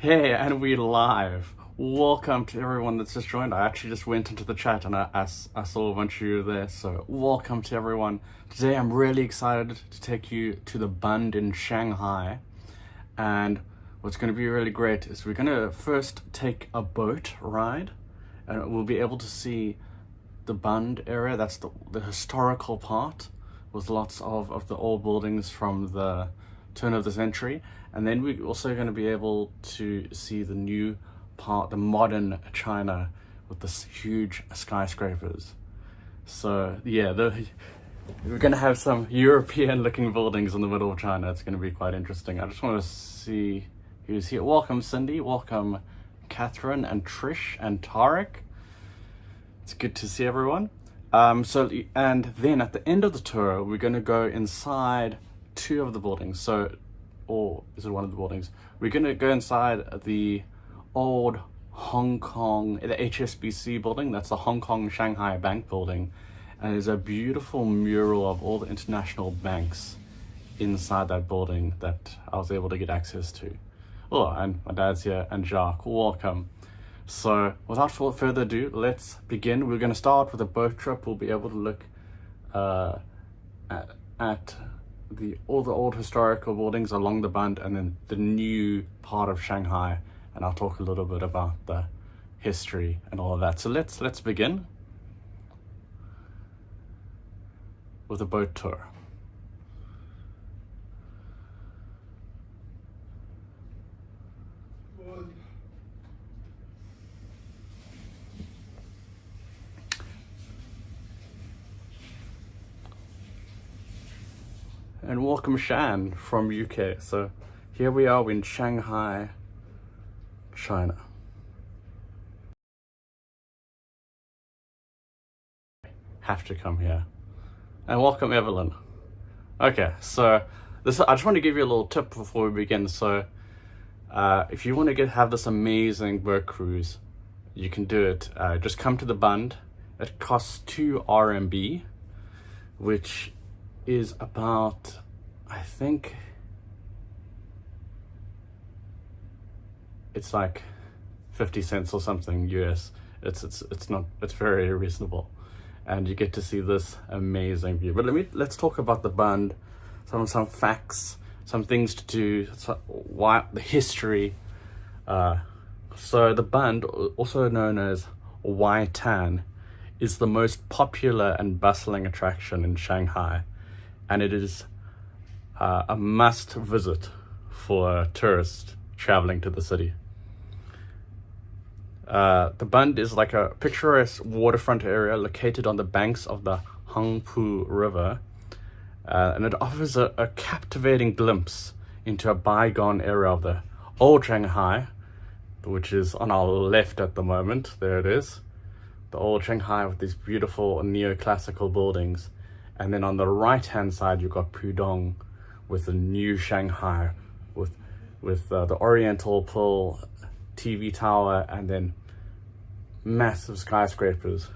Hey, and we live. Welcome to everyone that's just joined. I actually just went into the chat and I saw a bunch of you there, so welcome to everyone. Today I'm really excited to take you to the Bund in Shanghai. And what's going to be really great is we're going to first take a boat ride and we'll be able to see the Bund area. That's the historical part with lots of the old buildings from the turn of the century. And then we're also going to be able to see the new part, the modern China with this huge skyscrapers. So yeah, we're going to have some European looking buildings in the middle of China. It's going to be quite interesting. I just want to see who's here. Welcome Cindy, welcome Catherine and Trish and Tarek. It's good to see everyone. And then at the end of the tour, we're going to go inside two of the buildings. Or is it one of the buildings? We're going to go inside the old Hong Kong, the HSBC building. That's the Hong Kong Shanghai Bank building. And there's a beautiful mural of all the international banks inside that building that I was able to get access to. Oh, and my dad's here, and Jacques, welcome. So without further ado, let's begin. We're going to start with a boat trip. We'll be able to look at all the old historical buildings along the Bund and then the new part of Shanghai, and I'll talk a little bit about the history and all of that. So let's begin with a boat tour. And welcome Shan from UK. So here we are in Shanghai, China. Have to come here. And welcome Evelyn. Okay, so I just want to give you a little tip before we begin. So if you want to have this amazing boat cruise, you can do it. Just come to the Bund. It costs 2 RMB, which is about, I think it's like 50 cents or something US. It's very reasonable, and you get to see this amazing view. But let's talk about the Bund, some facts, some things to do, why the history. So the Bund, also known as Tan, is the most popular and bustling attraction in Shanghai. And it is a must visit for tourists traveling to the city. The Bund is like a picturesque waterfront area located on the banks of the Hangpu River. And it offers a captivating glimpse into a bygone era of the old Shanghai, which is on our left at the moment. There it is. The old Shanghai with these beautiful neoclassical buildings. And then on the right-hand side, you've got Pudong with the new Shanghai, with the Oriental Pearl TV tower, and then massive skyscrapers.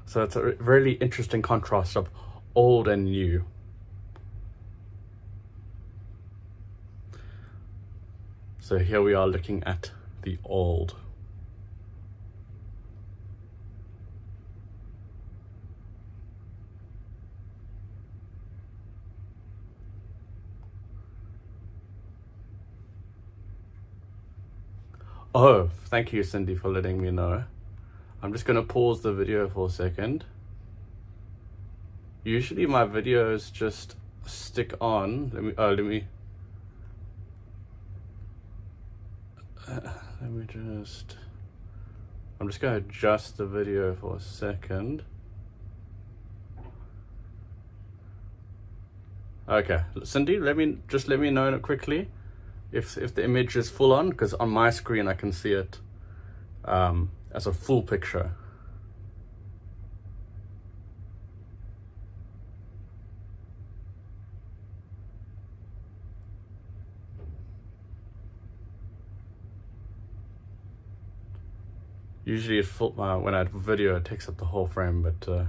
So it's a really interesting contrast of old and new. So here we are looking at the old. Oh, thank you, Cindy, for letting me know. I'm just going to pause the video for a second. Usually my videos just stick on. Let me just... I'm just going to adjust the video for a second. Okay, Cindy, let me know quickly if the image is full on, because on my screen I can see it as a full picture. Usually when I video it takes up the whole frame, but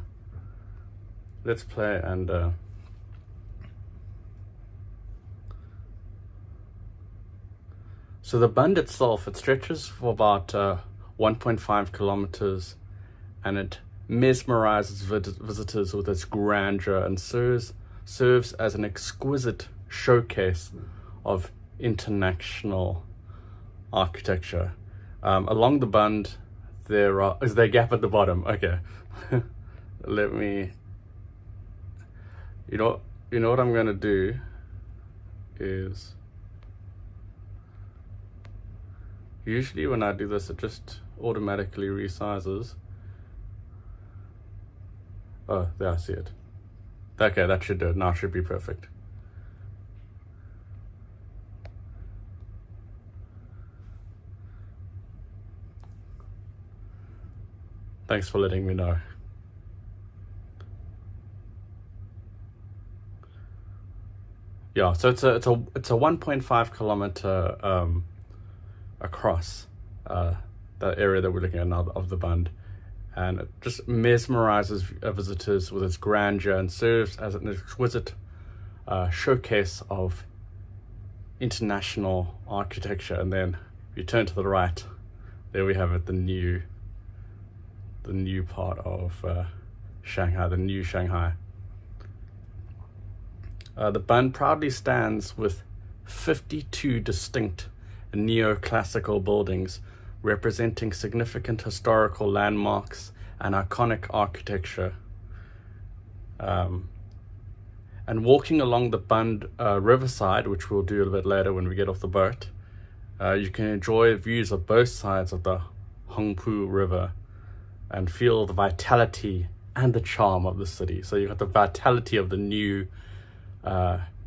let's play and So the Bund itself, it stretches for about 1.5 kilometers, and it mesmerizes visitors with its grandeur and serves as an exquisite showcase of international architecture. Along the Bund, is there a gap at the bottom? Okay. Let me, you know what I'm gonna do is, usually when I do this, it just automatically resizes. Oh, there, I see it. Okay, that should do it. Now it should be perfect. Thanks for letting me know. Yeah, so it's a 1.5 kilometer across the area that we're looking at now of the Bund, and it just mesmerizes visitors with its grandeur and serves as an exquisite showcase of international architecture. And then if you turn to the right, there we have it, the new part of Shanghai, the new Shanghai. The Bund proudly stands with 52 distinct neoclassical buildings representing significant historical landmarks and iconic architecture. And walking along the Bund riverside, which we'll do a little bit later when we get off the boat, you can enjoy views of both sides of the Hongpu River and feel the vitality and the charm of the city. So you've got the vitality of the new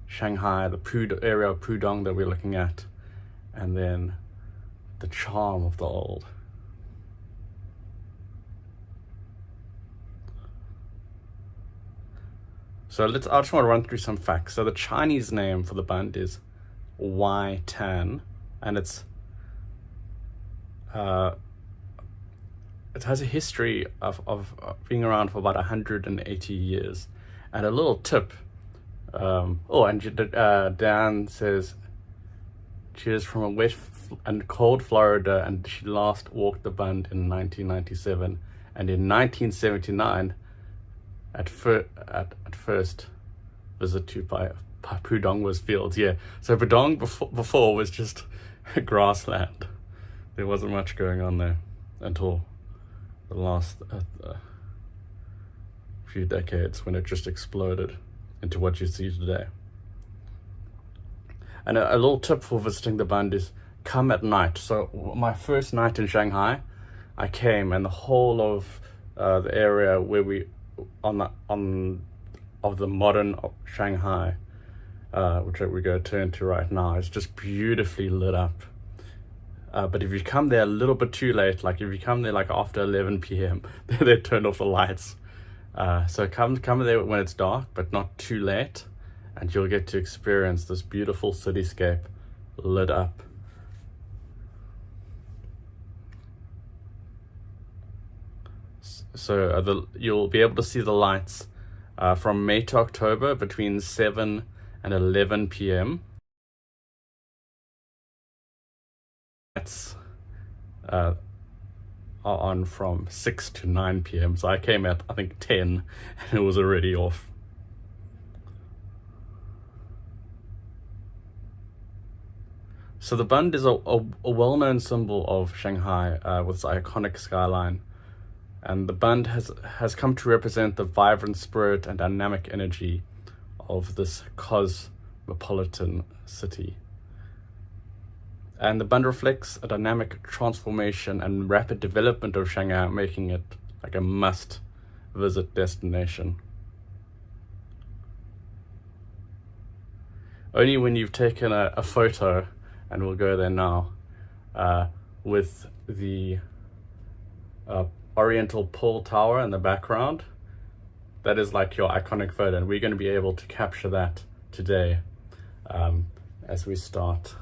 Shanghai, the area of Pudong that we're looking at, and then the charm of the old. So I just want to run through some facts. So the Chinese name for the Bund is Tan, and it has a history of being around for about 180 years. And a little tip, Dan says she is from a wet and cold Florida, and she last walked the Bund in 1997, and in 1979 at first visit to Pudong was fields. Yeah, so Pudong before was just grassland. There wasn't much going on there until the last few decades, when it just exploded into what you see today. And a little tip for visiting the Bund is come at night. So my first night in Shanghai, I came, and the whole of the area where we of the modern Shanghai, which we're going to turn to right now, is just beautifully lit up. But if you come there a little bit too late, like if you come there like after 11 p.m, they turn off the lights. So come there when it's dark, but not too late, and you'll get to experience this beautiful cityscape lit up. So you'll be able to see the lights from May to October between 7 and 11 p.m. Lights are on from 6 to 9 p.m. So I came at, I think, 10, and it was already off. So the Bund is a well-known symbol of Shanghai with its iconic skyline. And the Bund has come to represent the vibrant spirit and dynamic energy of this cosmopolitan city. And the Bund reflects a dynamic transformation and rapid development of Shanghai, making it like a must-visit destination. Only when you've taken a photo, and we'll go there now, with the Oriental Pearl Tower in the background, that is like your iconic photo, and we're going to be able to capture that today as we start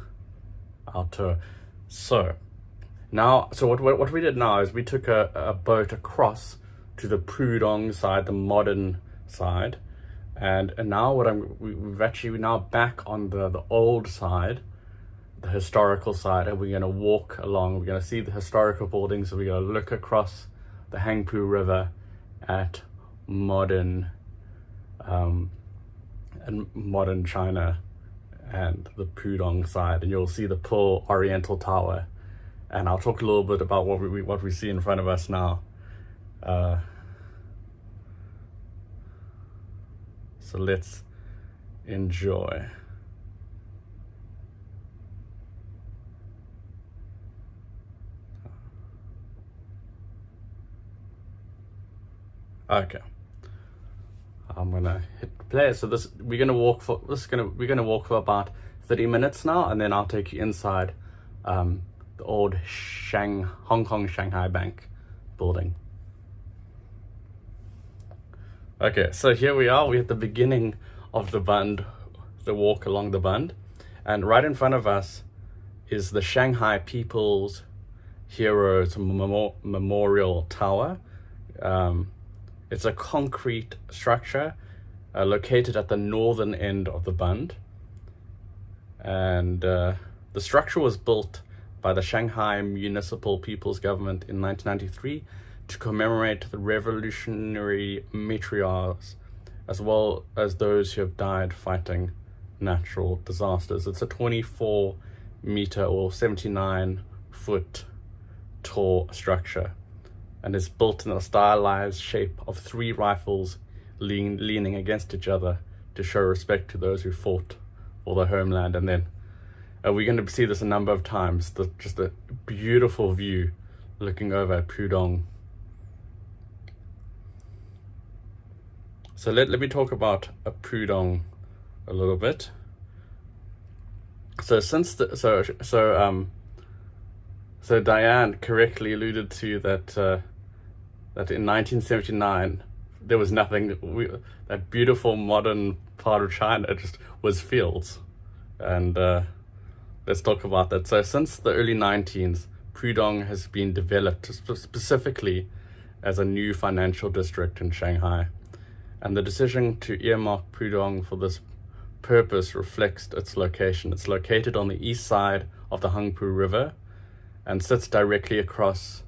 our tour. So what we did now is we took a boat across to the Pudong side, the modern side, and now we're now back on the old side, the historical side, and we're going to walk along. We're going to see the historical buildings. We're going to look across the Hangpu River at modern China and the Pudong side, and you'll see the Pearl Oriental Tower. And I'll talk a little bit about what we see in front of us now. So let's enjoy. Okay, I'm gonna hit play. So we're gonna walk for about 30 minutes now, and then I'll take you inside the old Hong Kong Shanghai Bank building. Okay, so here we are. We're at the beginning of the Bund, the walk along the Bund, and right in front of us is the Shanghai People's Heroes Memorial Tower. It's a concrete structure located at the northern end of the Bund, and the structure was built by the Shanghai Municipal People's Government in 1993 to commemorate the revolutionary matriarchs as well as those who have died fighting natural disasters. It's a 24-meter or 79-foot tall structure, and is built in a stylized shape of 3 rifles leaning against each other to show respect to those who fought for the homeland. And then we're going to see this a number of times, just a beautiful view looking over at Pudong. So let me talk about Pudong a little bit. So so Diane correctly alluded to that in 1979 there was nothing. That beautiful modern part of China just was fields, and let's talk about that. So since the early 19s, Pudong has been developed specifically as a new financial district in Shanghai, and the decision to earmark Pudong for this purpose reflects its location. It's located on the east side of the Hangpu River and sits directly across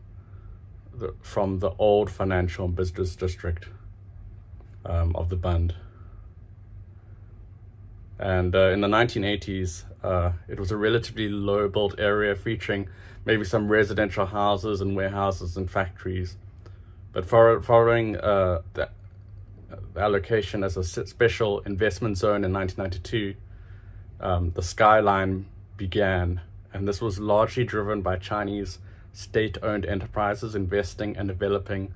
from the old financial and business district of the Bund. And in the 1980s, it was a relatively low-built area featuring maybe some residential houses and warehouses and factories. But following the allocation as a special investment zone in 1992, the skyline began, and this was largely driven by Chinese state-owned enterprises investing and developing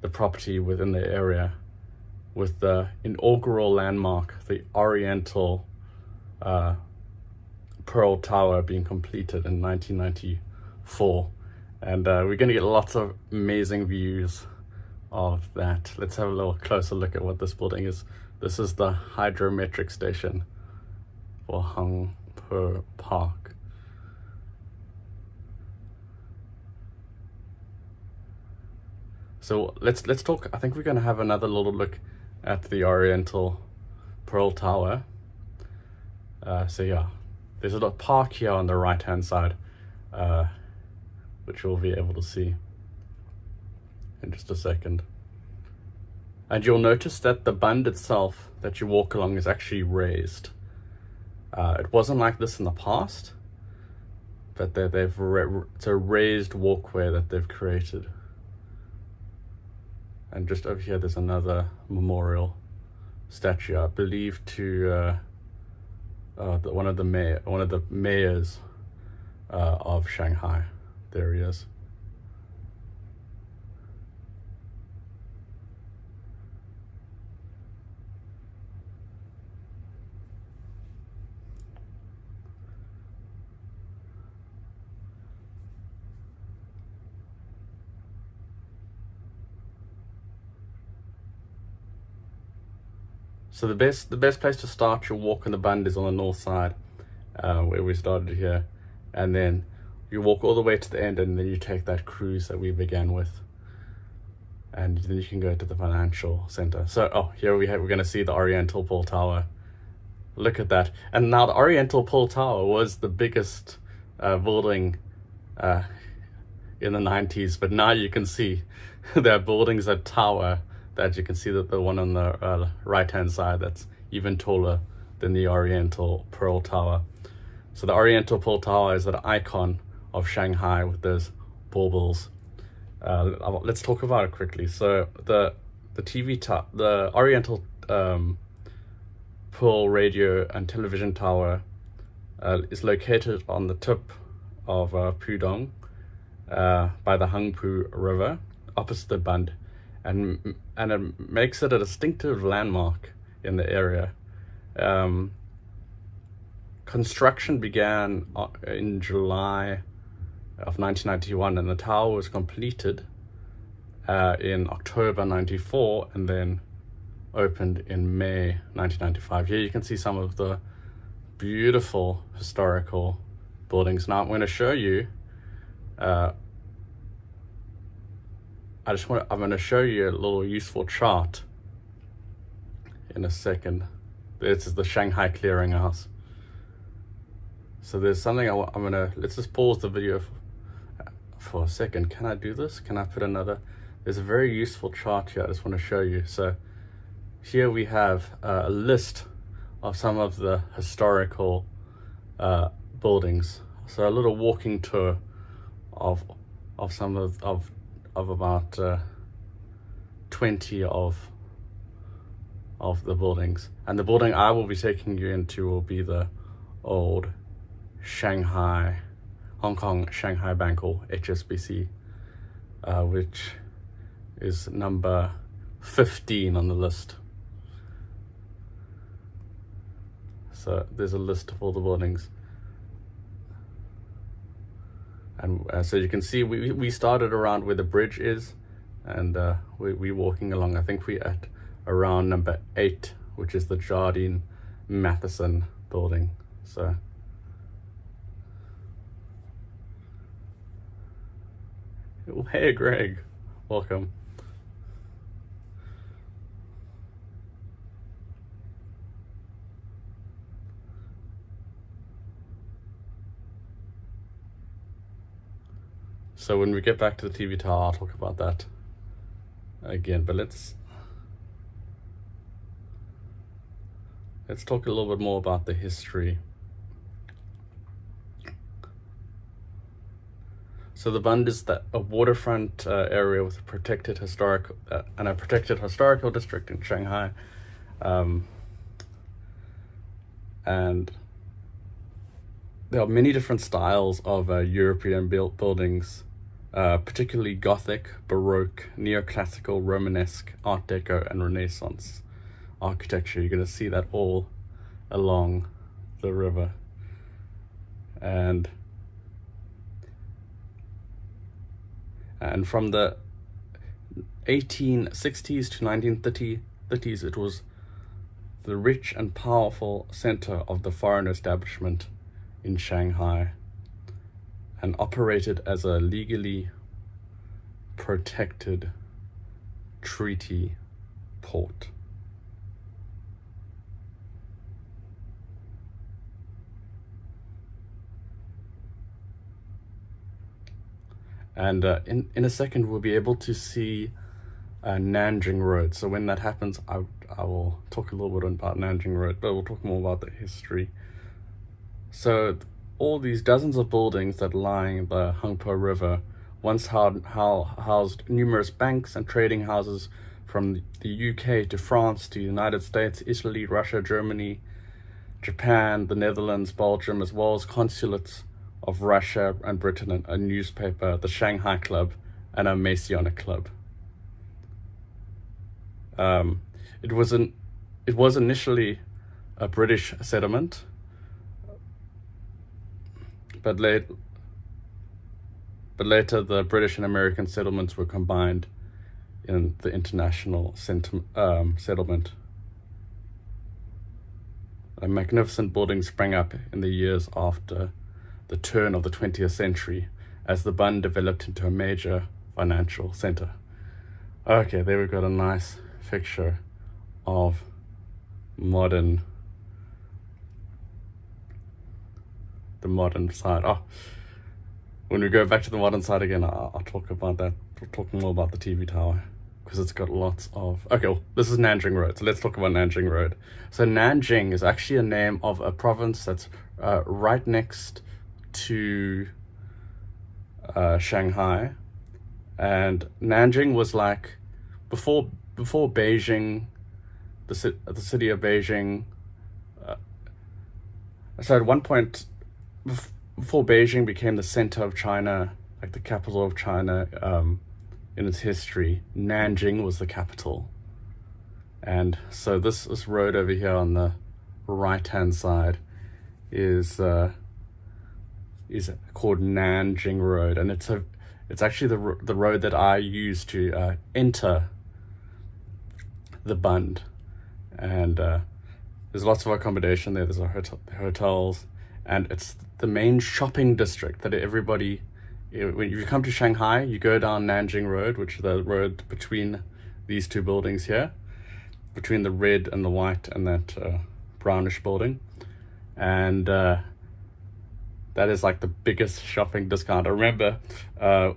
the property within the area, with the inaugural landmark, the Oriental Pearl Tower, being completed in 1994. And we're going to get lots of amazing views of that. Let's have a little closer look at what this building is. This is the hydrometric station for Hangpu Park. So let's talk. I think we're going to have another little look at the Oriental Pearl Tower. So yeah, there's a little park here on the right hand side, which you'll be able to see in just a second. And you'll notice that the Bund itself that you walk along is actually raised. It wasn't like this in the past, but it's a raised walkway that they've created. And just over here, there's another memorial statue, I believe, to one of the mayors of Shanghai. There he is. So the best place to start your walk in the Bund is on the north side, where we started here, and then you walk all the way to the end, and then you take that cruise that we began with, and then you can go to the financial center. So here we're going to see the Oriental Pearl Tower, Look at that. And now the Oriental Pearl Tower was the biggest building in the 90s, but now you can see there are buildings that tower, that you can see that the one on the right-hand side that's even taller than the Oriental Pearl Tower. So the Oriental Pearl Tower is an icon of Shanghai with those baubles. Let's talk about it quickly. So the Oriental Pearl radio and television tower is located on the tip of Pudong by the Hangpu River, opposite the Bund, and it makes it a distinctive landmark in the area. Construction began in July of 1991, and the tower was completed in October 94, and then opened in May 1995. Here you can see some of the beautiful historical buildings. Now I'm going to show you I'm going to show you a little useful chart in a second. This is the Shanghai Clearinghouse. So there's something let's just pause the video for a second. Can I do this? Can I put another? There's a very useful chart here I just want to show you. So here we have a list of some of the historical buildings. So a little walking tour of some of about 20 of the buildings. And the building I will be taking you into will be the old Hong Kong Shanghai Bank, or HSBC, which is number 15 on the list. So there's a list of all the buildings. And so you can see we started around where the bridge is, and we're walking along. I think we're at around number 8, which is the Jardine Matheson building. So hey Greg, welcome. So when we get back to the TV tower, I'll talk about that again, but let's talk a little bit more about the history. So the Bund is a waterfront area with a protected historical district in Shanghai, and there are many different styles of European built buildings, particularly Gothic, Baroque, Neoclassical, Romanesque, Art Deco, and Renaissance architecture. You're going to see that all along the river. And from the 1860s to 1930s, it was the rich and powerful center of the foreign establishment in Shanghai, and operated as a legally protected treaty port. And in a second, we'll be able to see Nanjing Road. So when that happens, I will talk a little bit about Nanjing Road, but we'll talk more about the history. So all these dozens of buildings that line the Hangpu River once housed numerous banks and trading houses from the UK to France to the United States, Italy, Russia, Germany, Japan, the Netherlands, Belgium, as well as consulates of Russia and Britain, a newspaper, the Shanghai Club, and a Masonic club. It was initially a British settlement, but later the British and American settlements were combined in the international settlement. A magnificent building sprang up in the years after the turn of the 20th century as the Bund developed into a major financial center. Okay, there we've got a nice picture of modern the modern side. Oh, when we go back to the modern side again, I'll talk about that. We'll talk more about the TV tower because it's got lots of. Okay, well, this is Nanjing Road, so let's talk about Nanjing Road. So Nanjing is actually a name of a province that's right next to Shanghai, and Nanjing was like before Beijing, the city of Beijing. So at one point, before Beijing became the center of China, like the capital of China, in its history, Nanjing was the capital. And so this road over here on the right-hand side is called Nanjing Road, and it's actually the road that I use to enter the Bund, and there's lots of accommodation there. There's hotels, and it's the main shopping district that everybody. When you come to Shanghai, you go down Nanjing Road, which is the road between these two buildings here, between the red and the white and that brownish building, and that is like the biggest shopping discount. I remember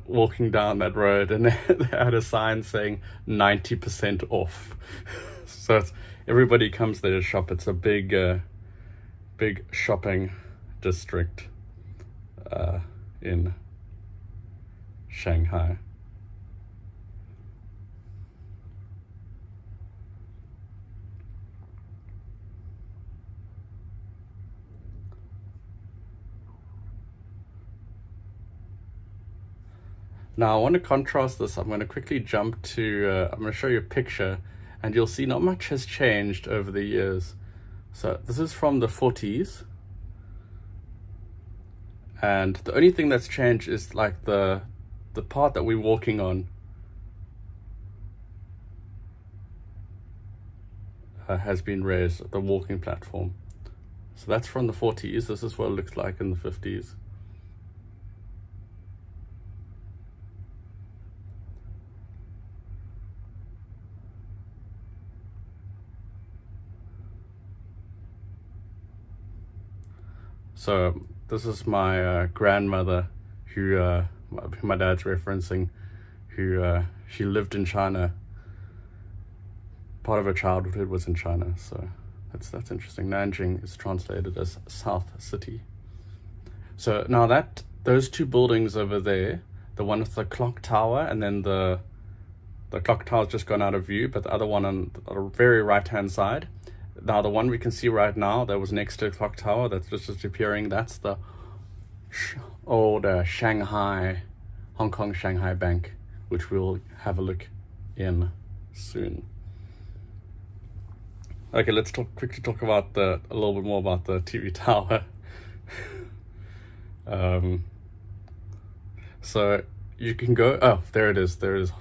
walking down that road, and they had a sign saying 90% off. So everybody comes there to shop. It's a big shopping district in Shanghai. Now I want to contrast this. I'm going to quickly jump to, I'm going to show you a picture, and you'll see not much has changed over the years. So this is from the 40s. And the only thing that's changed is like the part that we're walking on has been raised, the walking platform. So that's from the 40s. This is what it looks like in the 50s. So this is my grandmother, who my dad's referencing, who she lived in China. Part of her childhood was in China, so that's interesting. Nanjing is translated as South City. So now those two buildings over there, the one with the clock tower, and then the clock tower's just gone out of view, but the other one on the very right-hand side. Now the one we can see right now that was next to the clock tower that's just disappearing, that's the old Hong Kong Shanghai Bank, which we'll have a look in soon. Okay, let's quickly talk about a little bit more about the TV tower. So you can go. Oh, there it is. There is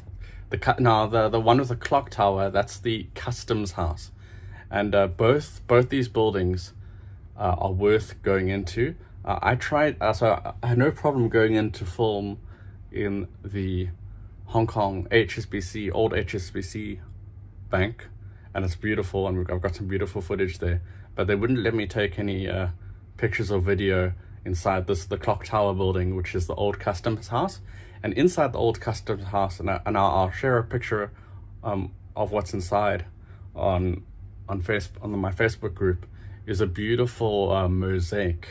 now the one with the clock tower. That's the customs house. And both these buildings are worth going into. I tried, so I had no problem going in to film in the Hong Kong HSBC, old HSBC bank, and it's beautiful, and I've got some beautiful footage there. But they wouldn't let me take any pictures or video inside the clock tower building, which is the old customs house. And inside the old customs house, and I'll share a picture of what's inside on my Facebook group, is a beautiful mosaic.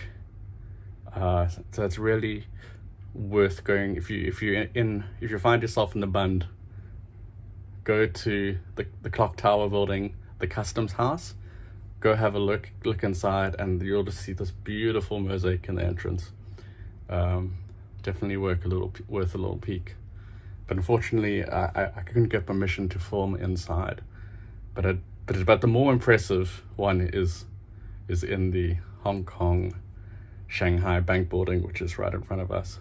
So it's really worth going. If you find yourself in the Bund, go to the clock tower building, the customs house, go have a look inside, and you'll just see this beautiful mosaic in the entrance. Definitely worth a little peek. But unfortunately, I couldn't get permission to film inside. But the more impressive one is in the Hong Kong Shanghai Bank building, which is right in front of us.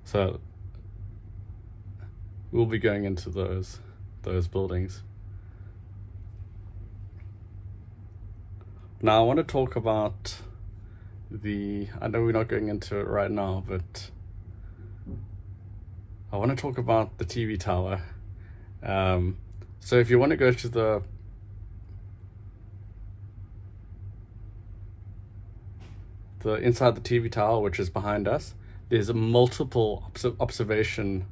So we'll be going into those buildings. Now I want to talk about I know we're not going into it right now, but I want to talk about the TV tower. So if you want to go to the inside the TV tower, which is behind us, there's multiple observation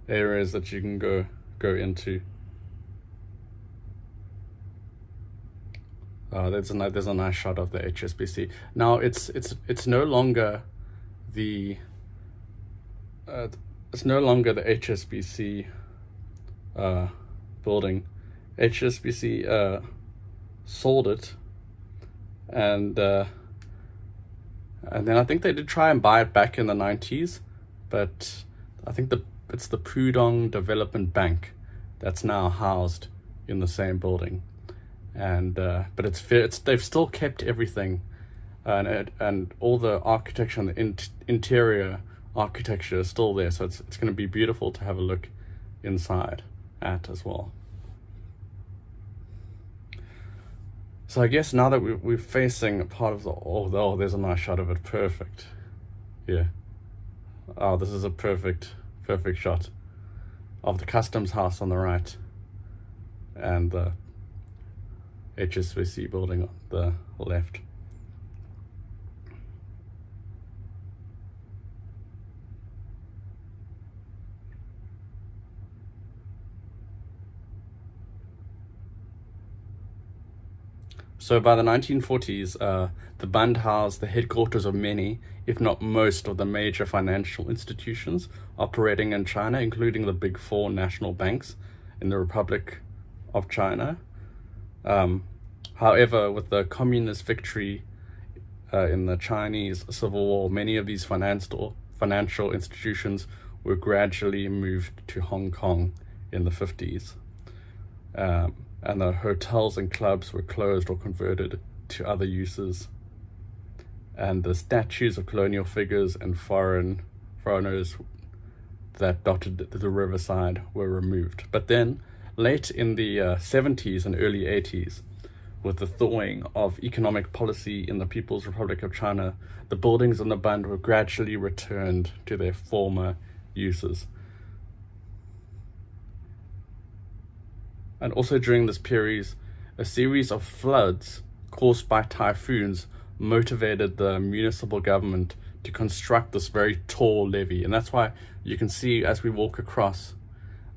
areas that you can go into. There's a nice shot of the HSBC. Now it's no longer the HSBC building. HSBC sold it, and then I think they did try and buy it back in the 90s, but I think it's the Pudong Development Bank that's now housed in the same building, and but they've still kept everything, and all the architecture and the interior architecture is still there. So it's going to be beautiful to have a look inside at as well. So I guess now that we're facing part of oh, there's a nice shot of it. Perfect. Yeah. Oh, this is a perfect shot of the customs house on the right and the HSBC building on the left. So by the 1940s, the Bund housed the headquarters of many, if not most, of the major financial institutions operating in China, including the big four national banks in the Republic of China. However, with the communist victory in the Chinese Civil War, many of these financial institutions were gradually moved to Hong Kong in the 50s. And the hotels and clubs were closed or converted to other uses. And the statues of colonial figures and foreigners that dotted the riverside were removed. But then, late in the 70s and early 80s, with the thawing of economic policy in the People's Republic of China, the buildings on the Bund were gradually returned to their former uses. And also during this period, a series of floods caused by typhoons motivated the municipal government to construct this very tall levee. And that's why you can see as we walk across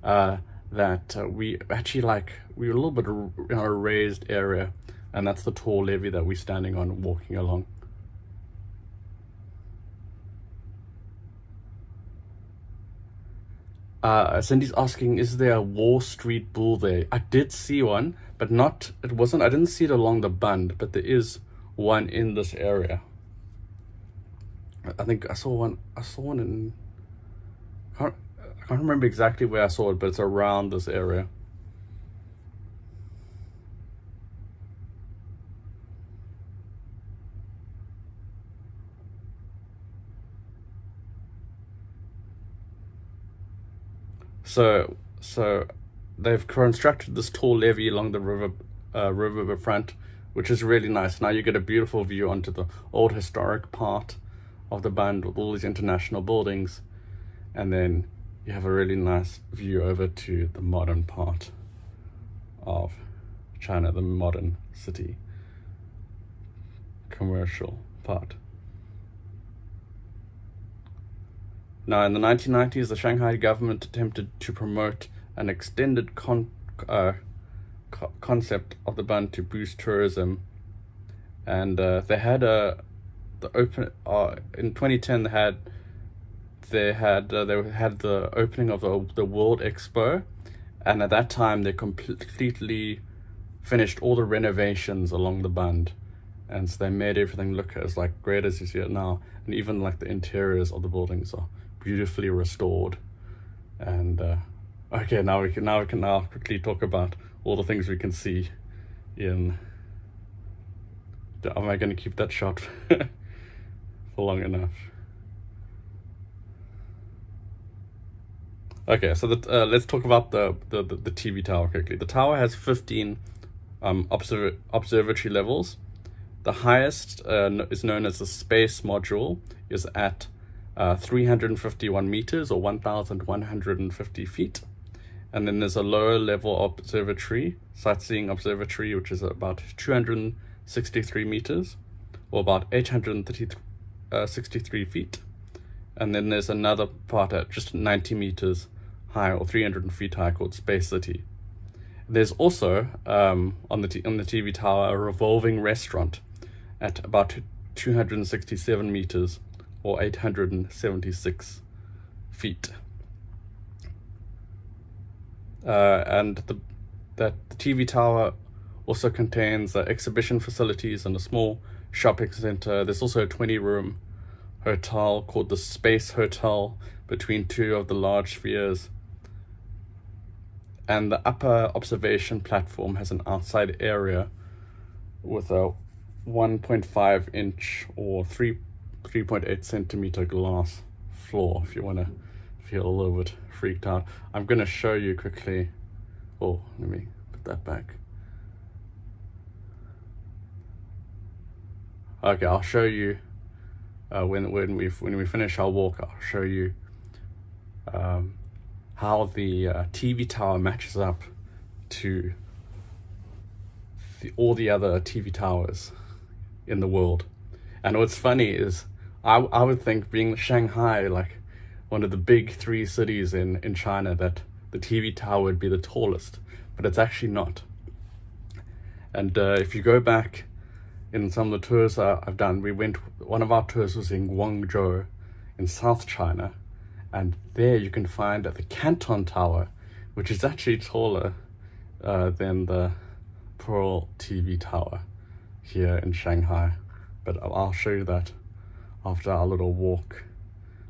that we actually we're a little bit in a raised area, and that's the tall levee that we're standing on and walking along. Cindy's asking, is there a Wall Street bull there? I did see one, but I didn't see it along the Bund, but there is one in this area. I think I saw one in, I can't remember exactly where I saw it, but it's around this area. So they've constructed this tall levee along the riverfront, which is really nice. Now you get a beautiful view onto the old historic part of the Bund with all these international buildings, and then you have a really nice view over to the modern part of China, the modern city, commercial part. Now, in the 1990s, the Shanghai government attempted to promote an extended concept of the Bund to boost tourism, and they had in 2010 they had the opening of the World Expo, and at that time they completely finished all the renovations along the Bund, and so they made everything look as great as you see it now, and even the interiors of the buildings are beautifully restored. And okay, now we can quickly talk about all the things we can see in. Am I going to keep that shot for long enough? Okay, so let's talk about the TV tower quickly. The tower has 15 observatory levels. The highest is known as the space module, is at 351 meters or 1,150 feet, And then there's a lower level observatory, sightseeing observatory, which is about 263 meters, or about 863 feet. And then there's another part at just 90 meters high, or 300 feet high, called Space City. There's also, on the TV tower, a revolving restaurant at about 267 meters, or 876 feet. And the TV tower also contains exhibition facilities and a small shopping center. There's also a 20-room hotel called the Space Hotel between two of the large spheres. And the upper observation platform has an outside area with a 1.5 inch or 3.8 centimeter glass floor, if you want to feel a little bit freaked out. I'm going to show you quickly. Oh, let me put that back. Okay, I'll show you when we finish our walk. I'll show you how the TV tower matches up to all the other TV towers in the world. And what's funny is I would think, being Shanghai, like one of the big three cities in China, that the TV tower would be the tallest, but it's actually not. And if you go back in some of the tours I've done, one of our tours was in Guangzhou in South China, and there you can find the Canton Tower, which is actually taller than the Pearl TV Tower here in Shanghai. But I'll show you that after our little walk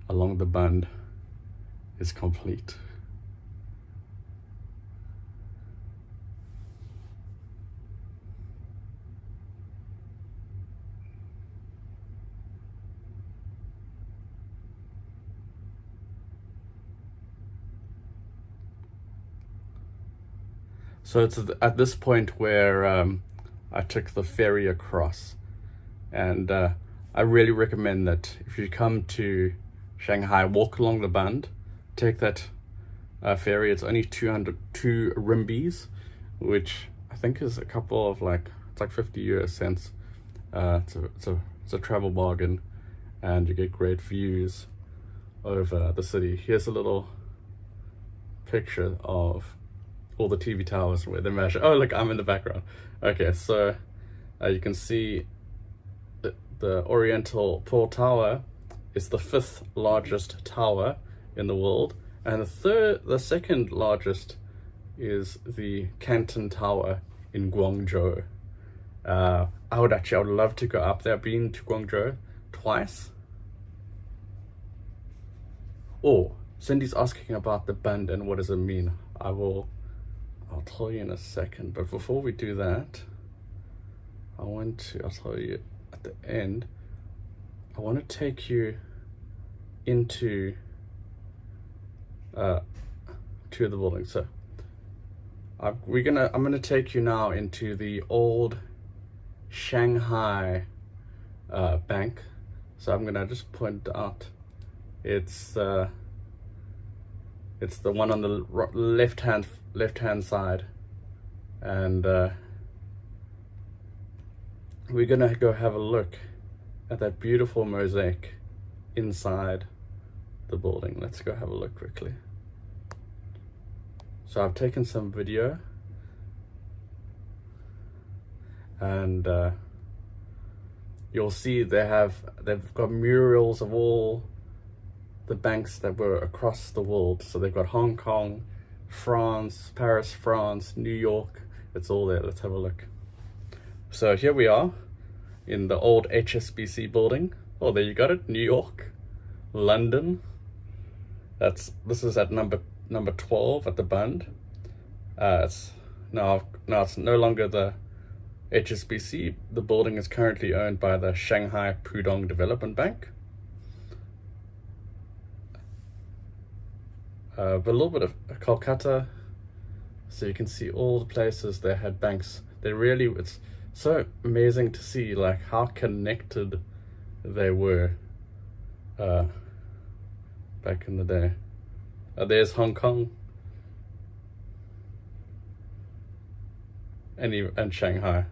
along the Bund is complete. So it's at this point where I took the ferry across, and I really recommend that if you come to Shanghai, walk along the Bund, take that ferry. It's only 202 RMBs, which I think is a couple of it's like 50 US cents. It's a travel bargain, and you get great views over the city. Here's a little picture of all the TV towers where they measure. Oh, look, I'm in the background. Okay, so you can see the Oriental Pearl Tower is the 5th largest tower in the world, and the second largest is the Canton Tower in Guangzhou. I would love to go up there. I've been to Guangzhou twice. Oh, Cindy's asking about the Bund and what does it mean. I'll tell you in a second, but before we do that, I'll tell you at the end. I want to take you into to the building. So I'm gonna take you now into the old Shanghai bank. So I'm gonna just point out it's the one on the left hand side, and we're gonna go have a look at that beautiful mosaic inside the building. Let's go have a look quickly. So I've taken some video, and you'll see they've got murals of all the banks that were across the world. So they've got Hong Kong, France, Paris, France, New York. It's all there. Let's have a look. So here we are in the old HSBC building. Oh, there you got it. New York, London. This is at number 12 at the Bund. It's no longer the HSBC. The building is currently owned by the Shanghai Pudong Development Bank. But a little bit of Kolkata, so you can see all the places they had banks. It's so amazing to see how connected they were back in the day. There's Hong Kong, and Shanghai,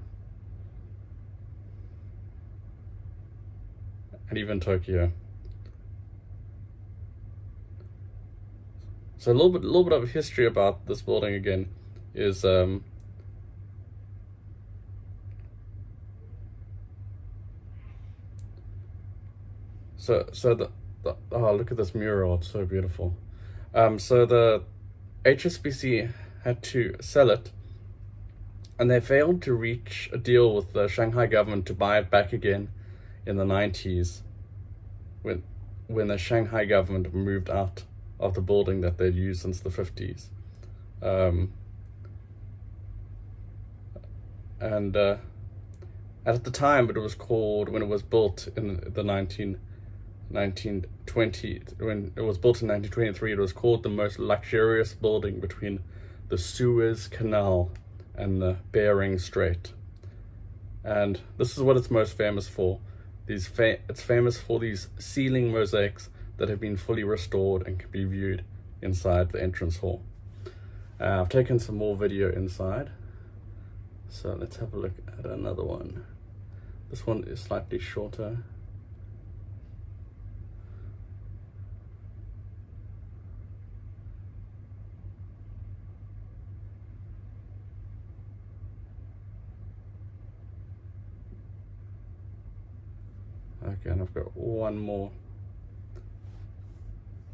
and even Tokyo. So a little bit of history about this building again is so the oh, look at this mural, it's so beautiful. So the HSBC had to sell it, and they failed to reach a deal with the Shanghai government to buy it back again in the 90s, when the Shanghai government moved out of the building that they'd used since the 50s. And at the time, when it was built in the 1920, when it was built in 1923, it was called the most luxurious building between the Suez Canal and the Bering Strait. And this is what it's most famous for. It's famous for these ceiling mosaics that have been fully restored and can be viewed inside the entrance hall. I've taken some more video inside, so let's have a look at another one. This one is slightly shorter. Okay, and I've got one more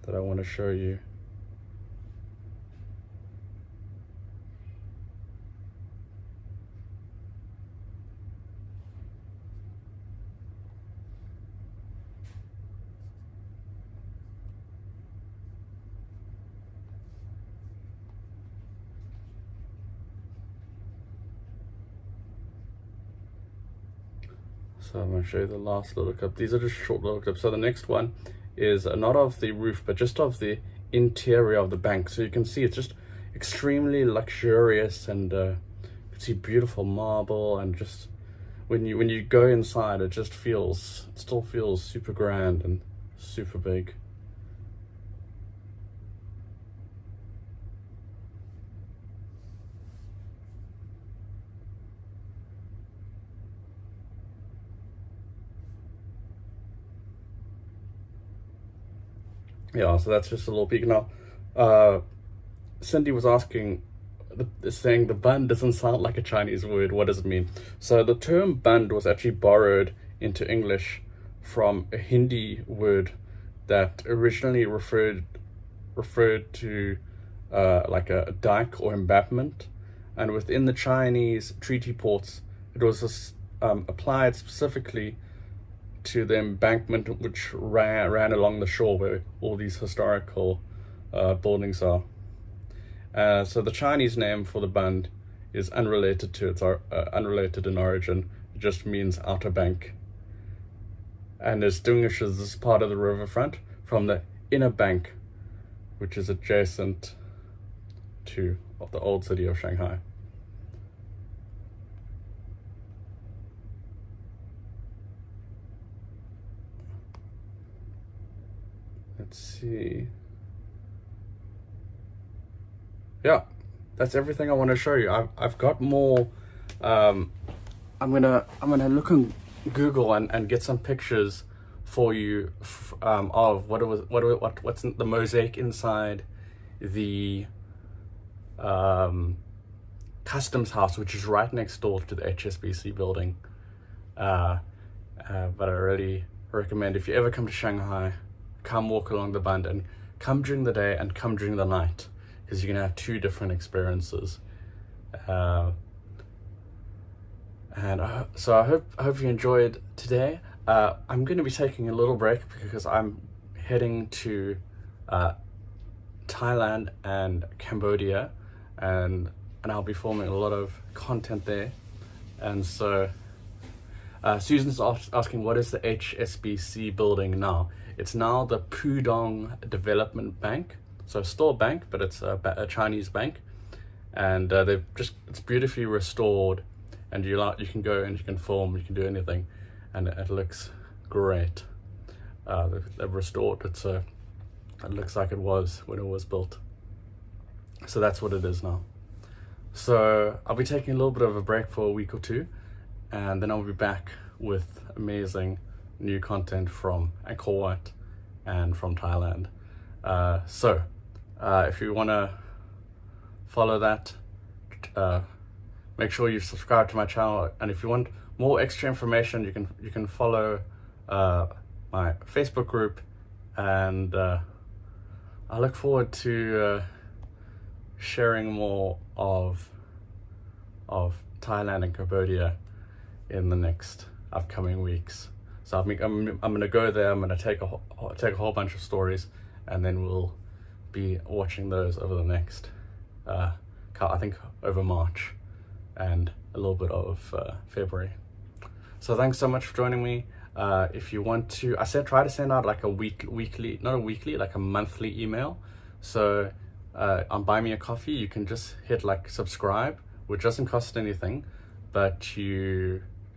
that I want to show you. So I'm going to show you the last little clip. These are just short little clips. So the next one is not of the roof, but just of the interior of the bank. So you can see it's just extremely luxurious, and you can see beautiful marble, and just when you go inside, it still feels super grand and super big. Yeah, so that's just a little peek. Now, Cindy was saying the Bund doesn't sound like a Chinese word. What does it mean? So the term Bund was actually borrowed into English from a Hindi word that originally referred to like a dike or embankment, and within the Chinese treaty ports, it was applied specifically to the embankment which ran along the shore where all these historical buildings are. So the Chinese name for the Bund is unrelated in origin. It just means outer bank, and distinguishes this part of the riverfront from the inner bank, which is adjacent to the old city of Shanghai. Let's see. Yeah, that's everything I want to show you. I've got more. I'm gonna look on Google and get some pictures for you of what's in the mosaic inside the customs house, which is right next door to the HSBC building. But I really recommend, if you ever come to Shanghai, come walk along the Bund, and come during the day and come during the night, because you're gonna have two different experiences. So I hope you enjoyed today. I'm going to be taking a little break because I'm heading to Thailand and Cambodia, and I'll be filming a lot of content there. And so Susan's asking, what is the HSBC building now? It's now the Pudong Development Bank. So still a bank, but it's a Chinese bank, and it's beautifully restored, and you can go and you can film, you can do anything, and it looks great. They've restored it, so it looks like it was when it was built. So that's what it is now. So I'll be taking a little bit of a break for a week or two, and then I'll be back with amazing new content from Angkor Wat and from Thailand. If you want to follow that, make sure you subscribe to my channel, and if you want more extra information, you can follow my Facebook group, and I look forward to sharing more of Thailand and Cambodia in the next upcoming weeks. So I'm gonna go there. I'm gonna take a whole bunch of stories, and then we'll be watching those over the next I think over March and a little bit of February. So thanks so much for joining me. If you want to, try to send out like a like a monthly email. So on Buy Me a Coffee, you can just hit like subscribe, which doesn't cost anything, but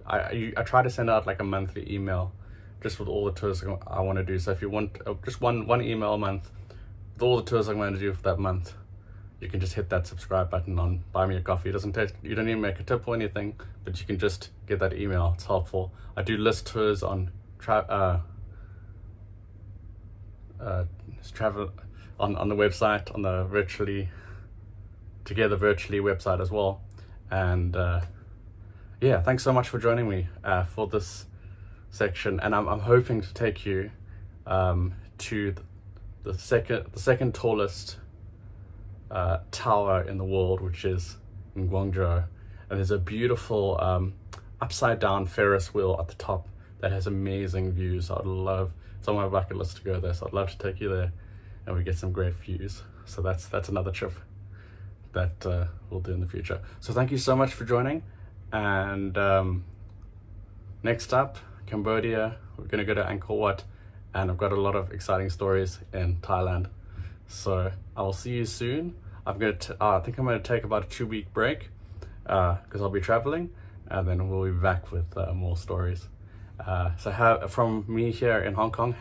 I try to send out like a monthly email just with all the tours I want to do. So if you want just one email a month with all the tours I'm going to do for that month, you can just hit that subscribe button on Buy Me a Coffee. It doesn't take, you don't even make a tip or anything, but you can just get that email. It's helpful. I do list tours on travel on the website, on the Together Virtually website as well. And yeah, thanks so much for joining me for this section. And I'm hoping to take you to the second tallest tower in the world, which is in Guangzhou. And there's a beautiful upside down Ferris wheel at the top that has amazing views. It's on my bucket list to go there, so I'd love to take you there and we get some great views. So that's another trip that we'll do in the future. So thank you so much for joining, and next up, Cambodia. We're gonna go to Angkor Wat, and I've got a lot of exciting stories in Thailand. So I will see you soon. I think I'm gonna take about a 2-week break because I'll be traveling, and then we'll be back with more stories. So from me here in Hong Kong,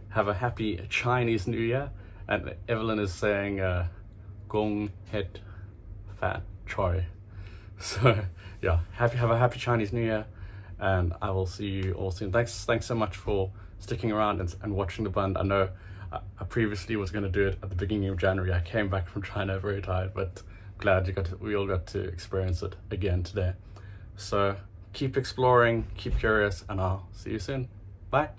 have a happy Chinese New Year. And Evelyn is saying Gong Het Fat Choi. So yeah, have a happy Chinese New Year, and I will see you all soon. Thanks so much for sticking around and watching the Bund. I know I previously was going to do it at the beginning of January. I came back from China very tired, but glad we all got to experience it again today. So keep exploring, keep curious, and I'll see you soon. Bye.